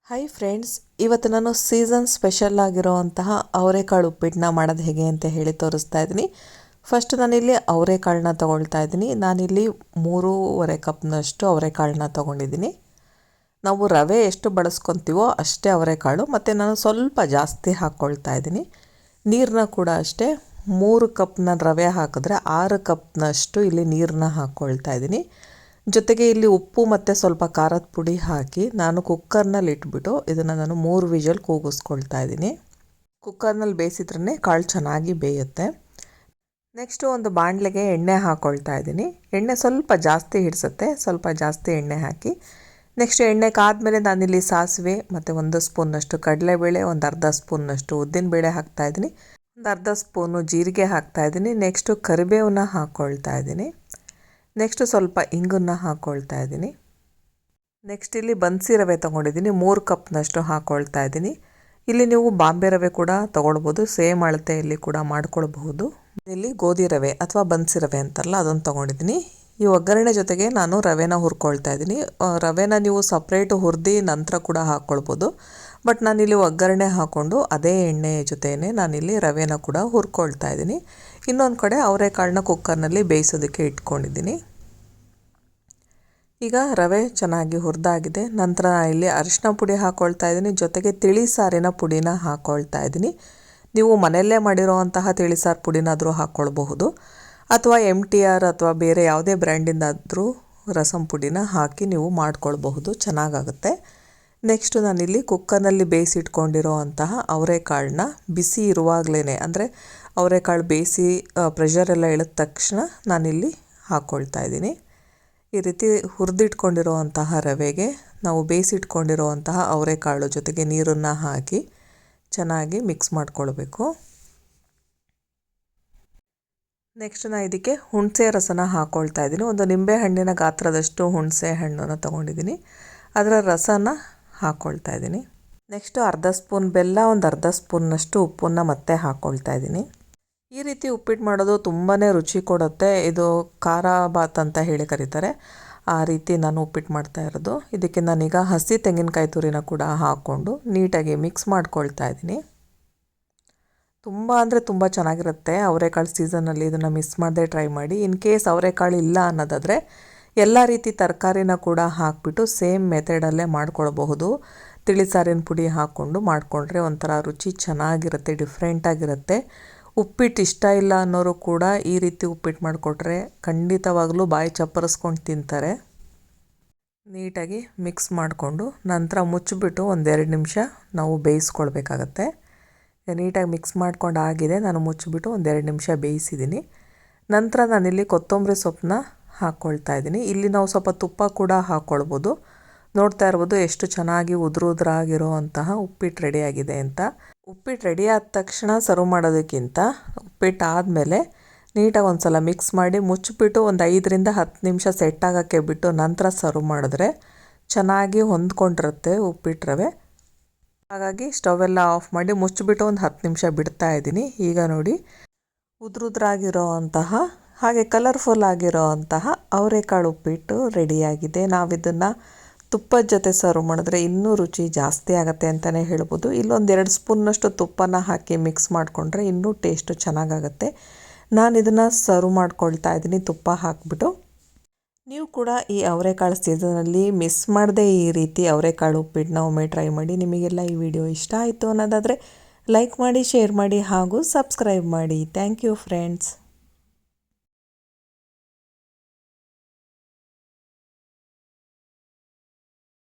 Hi friends, ಇವತ್ತು ನಾನು season special ಆಗಿರೋವಂತಹ ಅವರೆಕಾಳು ಉಪ್ಪಿಟ್ಟನ್ನ ಮಾಡೋದು ಹೇಗೆ ಅಂತ ಹೇಳಿ ತೋರಿಸ್ತಾ ಇದ್ದೀನಿ. ಫಸ್ಟ್ ನಾನಿಲ್ಲಿ ಅವರೆಕಾಳನ್ನ ತೊಗೊಳ್ತಾ ಇದ್ದೀನಿ. ನಾನಿಲ್ಲಿ 3.5 ಕಪ್ನಷ್ಟು ಅವರೆಕಾಳನ್ನ ತೊಗೊಂಡಿದ್ದೀನಿ. ನಾವು ರವೆ ಎಷ್ಟು ಬಳಸ್ಕೊತೀವೋ ಅಷ್ಟೇ ಅವರೆಕಾಳು, ಮತ್ತು ನಾನು ಸ್ವಲ್ಪ ಜಾಸ್ತಿ ಹಾಕ್ಕೊಳ್ತಾ ಇದ್ದೀನಿ. ನೀರನ್ನ ಕೂಡ ಅಷ್ಟೇ 3 ಕಪ್ನ ರವೆ ಹಾಕಿದ್ರೆ 6 ಕಪ್ನಷ್ಟು ಇಲ್ಲಿ ನೀರನ್ನ ಹಾಕ್ಕೊಳ್ತಾ ಇದ್ದೀನಿ. ಜೊತೆಗೆ ಇಲ್ಲಿ ಉಪ್ಪು ಮತ್ತು ಸ್ವಲ್ಪ ಖಾರದ ಪುಡಿ ಹಾಕಿ ನಾನು ಕುಕ್ಕರ್ನಲ್ಲಿ ಇಟ್ಬಿಟ್ಟು ಇದನ್ನು ನಾನು 3 ವಿಷಲ್ ಕೂಗಿಸ್ಕೊಳ್ತಾ ಇದ್ದೀನಿ. ಕುಕ್ಕರ್ನಲ್ಲಿ ಬೇಯಿಸಿದ್ರೇ ಕಾಳು ಚೆನ್ನಾಗಿ ಬೇಯುತ್ತೆ. ನೆಕ್ಸ್ಟು ಒಂದು ಬಾಣಲೆಗೆ ಎಣ್ಣೆ ಹಾಕ್ಕೊಳ್ತಾ ಇದ್ದೀನಿ. ಎಣ್ಣೆ ಸ್ವಲ್ಪ ಜಾಸ್ತಿ ಹಿಡಿಸುತ್ತೆ, ಸ್ವಲ್ಪ ಜಾಸ್ತಿ ಎಣ್ಣೆ ಹಾಕಿ. ನೆಕ್ಸ್ಟ್ ಎಣ್ಣೆ ಕಾದ್ಮೇಲೆ ನಾನಿಲ್ಲಿ ಸಾಸಿವೆ ಮತ್ತು 1 ಸ್ಪೂನ್ನಷ್ಟು ಕಡಲೆಬೇಳೆ, ಒಂದು ಅರ್ಧ ಸ್ಪೂನ್ನಷ್ಟು ಉದ್ದಿನಬೇಳೆ ಹಾಕ್ತಾಯಿದ್ದೀನಿ, ಒಂದು ಅರ್ಧ ಸ್ಪೂನು ಜೀರಿಗೆ ಹಾಕ್ತಾಯಿದ್ದೀನಿ. ನೆಕ್ಸ್ಟು ಕರಿಬೇವನ್ನ ಹಾಕ್ಕೊಳ್ತಾ ಇದ್ದೀನಿ. ನೆಕ್ಸ್ಟ್ ಸ್ವಲ್ಪ ಇಂಗನ್ನು ಹಾಕ್ಕೊಳ್ತಾ ಇದ್ದೀನಿ. ನೆಕ್ಸ್ಟ್ ಇಲ್ಲಿ ಬನ್ಸಿ ರವೆ ತೊಗೊಂಡಿದ್ದೀನಿ, 3 ಕಪ್ನಷ್ಟು ಹಾಕ್ಕೊಳ್ತಾ ಇದ್ದೀನಿ. ಇಲ್ಲಿ ನೀವು ಬಾಂಬೆ ರವೆ ಕೂಡ ತೊಗೊಳ್ಬೋದು, ಸೇಮ್ ಅಳತೆಯಲ್ಲಿ ಕೂಡ ಮಾಡ್ಕೊಳ್ಬಹುದು. ಇಲ್ಲಿ ಗೋಧಿ ರವೆ ಅಥವಾ ಬನ್ಸಿ ರವೆ ಅಂತಾರಲ್ಲ ಅದನ್ನು ತೊಗೊಂಡಿದ್ದೀನಿ. ಈ ಒಗ್ಗರಣೆ ಜೊತೆಗೆ ನಾನು ರವೆನ ಹುರ್ಕೊಳ್ತಾ ಇದ್ದೀನಿ. ರವೆನ ನೀವು ಸಪ್ರೇಟು ಹುರಿದು ನಂತರ ಕೂಡ ಹಾಕ್ಕೊಳ್ಬೋದು, ಬಟ್ ನಾನಿಲ್ಲಿ ಒಗ್ಗರಣೆ ಹಾಕ್ಕೊಂಡು ಅದೇ ಎಣ್ಣೆ ಜೊತೆಯೇ ನಾನಿಲ್ಲಿ ರವೆನ ಕೂಡ ಹುರ್ಕೊಳ್ತಾ ಇದ್ದೀನಿ. ಇನ್ನೊಂದು ಕಡೆ ಅವರೆಕಾಳನ್ನ ಕುಕ್ಕರ್ನಲ್ಲಿ ಬೇಯಿಸೋದಕ್ಕೆ ಇಟ್ಕೊಂಡಿದ್ದೀನಿ. ಈಗ ರವೆ ಚೆನ್ನಾಗಿ ಹುರಿದಾಗಿದೆ. ನಂತರ ಇಲ್ಲಿ ಅರಿಶಿನ ಪುಡಿ ಹಾಕ್ಕೊಳ್ತಾ ಇದ್ದೀನಿ, ಜೊತೆಗೆ ತಿಳಿ ಸಾರಿನ ಪುಡಿನ ಹಾಕ್ಕೊಳ್ತಾ ಇದ್ದೀನಿ. ನೀವು ಮನೆಯಲ್ಲೇ ಮಾಡಿರೋವಂತಹ ತಿಳಿ ಸಾರು ಪುಡಿನಾದರೂ ಹಾಕ್ಕೊಳ್ಬಹುದು, ಅಥವಾ MTR ಅಥವಾ ಬೇರೆ ಯಾವುದೇ ಬ್ರ್ಯಾಂಡಿಂದಾದರೂ ರಸಂ ಪುಡಿನ ಹಾಕಿ ನೀವು ಮಾಡ್ಕೊಳ್ಬಹುದು, ಚೆನ್ನಾಗಾಗುತ್ತೆ. ನೆಕ್ಸ್ಟು ನಾನಿಲ್ಲಿ ಕುಕ್ಕರ್ನಲ್ಲಿ ಬೇಯಿಸಿಟ್ಕೊಂಡಿರೋ ಅಂತಹ ಅವರೆಕಾಳನ್ನ ಬಿಸಿ ಇರುವಾಗಲೇ, ಅಂದರೆ ಅವರೆಕಾಳು ಬೇಯಿಸಿ ಪ್ರೆಷರೆಲ್ಲ ಇಳಿದ ತಕ್ಷಣ ನಾನಿಲ್ಲಿ ಹಾಕ್ಕೊಳ್ತಾ ಇದ್ದೀನಿ. ಈ ರೀತಿ ಹುರಿದಿಟ್ಕೊಂಡಿರುವಂತಹ ರವೆಗೆ ನಾವು ಬೇಯಿಸಿಟ್ಕೊಂಡಿರುವಂತಹ ಅವರೆಕಾಳು ಜೊತೆಗೆ ನೀರನ್ನು ಹಾಕಿ ಚೆನ್ನಾಗಿ ಮಿಕ್ಸ್ ಮಾಡ್ಕೊಳ್ಬೇಕು. ನೆಕ್ಸ್ಟ್ ನಾನು ಇದಕ್ಕೆ ಹುಣಸೆ ರಸನ ಹಾಕ್ಕೊಳ್ತಾ ಇದ್ದೀನಿ. ಒಂದು ನಿಂಬೆ ಹಣ್ಣಿನ ಗಾತ್ರದಷ್ಟು ಹುಣಸೆ ಹಣ್ಣನ್ನು ತೊಗೊಂಡಿದ್ದೀನಿ, ಅದರ ರಸನ ಹಾಕ್ಕೊಳ್ತಾ ಇದ್ದೀನಿ. ನೆಕ್ಸ್ಟು ಅರ್ಧ ಸ್ಪೂನ್ ಬೆಲ್ಲ, ಒಂದು ಅರ್ಧ ಸ್ಪೂನ್ನಷ್ಟು ಉಪ್ಪನ್ನು ಮತ್ತೆ ಹಾಕ್ಕೊಳ್ತಾ ಇದ್ದೀನಿ. ಈ ರೀತಿ ಉಪ್ಪಿಟ್ಟು ಮಾಡೋದು ತುಂಬಾ ರುಚಿ ಕೊಡುತ್ತೆ. ಇದು ಖಾರ ಬಾತ್ ಅಂತ ಹೇಳಿ ಕರೀತಾರೆ, ಆ ರೀತಿ ನಾನು ಉಪ್ಪಿಟ್ಟು ಮಾಡ್ತಾ ಇರೋದು. ಇದಕ್ಕೆ ನಾನೀಗ ಹಸಿ ತೆಂಗಿನಕಾಯಿ ತುರಿನ ಕೂಡ ಹಾಕ್ಕೊಂಡು ನೀಟಾಗಿ ಮಿಕ್ಸ್ ಮಾಡ್ಕೊಳ್ತಾ ಇದ್ದೀನಿ. ತುಂಬ ಅಂದರೆ ತುಂಬ ಚೆನ್ನಾಗಿರುತ್ತೆ. ಅವರೆಕಾಳು ಸೀಸನಲ್ಲಿ ಇದನ್ನು ಮಿಸ್ ಮಾಡದೆ ಟ್ರೈ ಮಾಡಿ. ಇನ್ ಕೇಸ್ ಅವರೆಕಾಳು ಇಲ್ಲ ಅನ್ನೋದಾದರೆ ಎಲ್ಲ ರೀತಿ ತರಕಾರಿನ ಕೂಡ ಹಾಕಿಬಿಟ್ಟು ಸೇಮ್ ಮೆಥಡಲ್ಲೇ ಮಾಡ್ಕೊಳ್ಬಹುದು. ತಿಳಿ ಸಾರಿನ ಪುಡಿ ಹಾಕ್ಕೊಂಡು ಮಾಡಿಕೊಂಡ್ರೆ ಒಂಥರ ರುಚಿ ಚೆನ್ನಾಗಿರುತ್ತೆ, ಡಿಫ್ರೆಂಟಾಗಿರುತ್ತೆ. ಉಪ್ಪಿಟ್ಟು ಇಷ್ಟ ಇಲ್ಲ ಅನ್ನೋರು ಕೂಡ ಈ ರೀತಿ ಉಪ್ಪಿಟ್ಟು ಮಾಡಿಕೊಟ್ರೆ ಖಂಡಿತವಾಗಲೂ ಬಾಯಿ ಚಪ್ಪರಿಸ್ಕೊಂಡು ತಿಂತಾರೆ. ನೀಟಾಗಿ ಮಿಕ್ಸ್ ಮಾಡಿಕೊಂಡು ನಂತರ ಮುಚ್ಚಿಬಿಟ್ಟು 1-2 ನಿಮಿಷ ನಾವು ಬೇಯಿಸ್ಕೊಳ್ಬೇಕಾಗತ್ತೆ. ನೀಟಾಗಿ ಮಿಕ್ಸ್ ಮಾಡ್ಕೊಂಡು ಆಗಿದೆ, ನಾನು ಮುಚ್ಚಿಬಿಟ್ಟು 1-2 ನಿಮಿಷ ಬೇಯಿಸಿದ್ದೀನಿ. ನಂತರ ನಾನಿಲ್ಲಿ ಕೊತ್ತಂಬರಿ ಸೊಪ್ಪನ್ನ ಹಾಕ್ಕೊಳ್ತಾ ಇದ್ದೀನಿ. ಇಲ್ಲಿ ನಾವು ಸ್ವಲ್ಪ ತುಪ್ಪ ಕೂಡ ಹಾಕ್ಕೊಳ್ಬೋದು. ನೋಡ್ತಾ ಇರ್ಬೋದು ಎಷ್ಟು ಚೆನ್ನಾಗಿ ಉದುರಾಗಿರೋ ಅಂತಹ ಉಪ್ಪಿಟ್ಟು ರೆಡಿಯಾಗಿದೆ ಅಂತ. ಉಪ್ಪಿಟ್ಟು ರೆಡಿ ಆದ ತಕ್ಷಣ ಸರ್ವ್ ಮಾಡೋದಕ್ಕಿಂತ ಉಪ್ಪಿಟ್ಟು ಆದಮೇಲೆ ನೀಟಾಗಿ ಒಂದು ಸಲ ಮಿಕ್ಸ್ ಮಾಡಿ ಮುಚ್ಚಿಬಿಟ್ಟು ಒಂದು 5-10 ನಿಮಿಷ ಸೆಟ್ ಆಗೋಕ್ಕೆ ಬಿಟ್ಟು ನಂತರ ಸರ್ವ್ ಮಾಡಿದ್ರೆ ಚೆನ್ನಾಗಿ ಹೊಂದ್ಕೊಂಡಿರುತ್ತೆ ಉಪ್ಪಿಟ್ಟು ರವೆ. ಹಾಗಾಗಿ ಸ್ಟವೆಲ್ಲ ಆಫ್ ಮಾಡಿ ಮುಚ್ಚಿಬಿಟ್ಟು ಒಂದು 10 ನಿಮಿಷ ಬಿಡ್ತಾ ಇದ್ದೀನಿ. ಈಗ ನೋಡಿ ಉದುರಾಗಿರೋ ಅಂತಹ ಹಾಗೆ ಕಲರ್ಫುಲ್ ಆಗಿರೋ ಅಂತಹ ಅವರೆಕಾಳು ಉಪ್ಪಿಟ್ಟು ರೆಡಿಯಾಗಿದೆ. ನಾವಿದನ್ನು ತುಪ್ಪದ ಜೊತೆ ಸರ್ವ್ ಮಾಡಿದ್ರೆ ಇನ್ನೂ ರುಚಿ ಜಾಸ್ತಿ ಆಗುತ್ತೆ ಅಂತಲೇ ಹೇಳ್ಬೋದು. ಇಲ್ಲೊಂದು 2 ಸ್ಪೂನ್ನಷ್ಟು ತುಪ್ಪನ ಹಾಕಿ ಮಿಕ್ಸ್ ಮಾಡಿಕೊಂಡ್ರೆ ಇನ್ನೂ ಟೇಸ್ಟು ಚೆನ್ನಾಗಾಗುತ್ತೆ. ನಾನು ಇದನ್ನು ಸರ್ವ್ ಮಾಡ್ಕೊಳ್ತಾ ಇದ್ದೀನಿ ತುಪ್ಪ ಹಾಕಿಬಿಟ್ಟು. ನೀವು ಕೂಡ ಈ ಅವರೆಕಾಳು ಸೀಸನಲ್ಲಿ ಮಿಸ್ ಮಾಡದೆ ಈ ರೀತಿ ಅವರೆಕಾಳು ಉಪ್ಪಿಟ್ಟನ್ನ ಒಮ್ಮೆ ಟ್ರೈ ಮಾಡಿ. ನಿಮಗೆಲ್ಲ ಈ ವಿಡಿಯೋ ಇಷ್ಟ ಆಯಿತು ಅನ್ನೋದಾದರೆ ಲೈಕ್ ಮಾಡಿ, ಶೇರ್ ಮಾಡಿ ಹಾಗೂ ಸಬ್ಸ್ಕ್ರೈಬ್ ಮಾಡಿ. Thank you friends.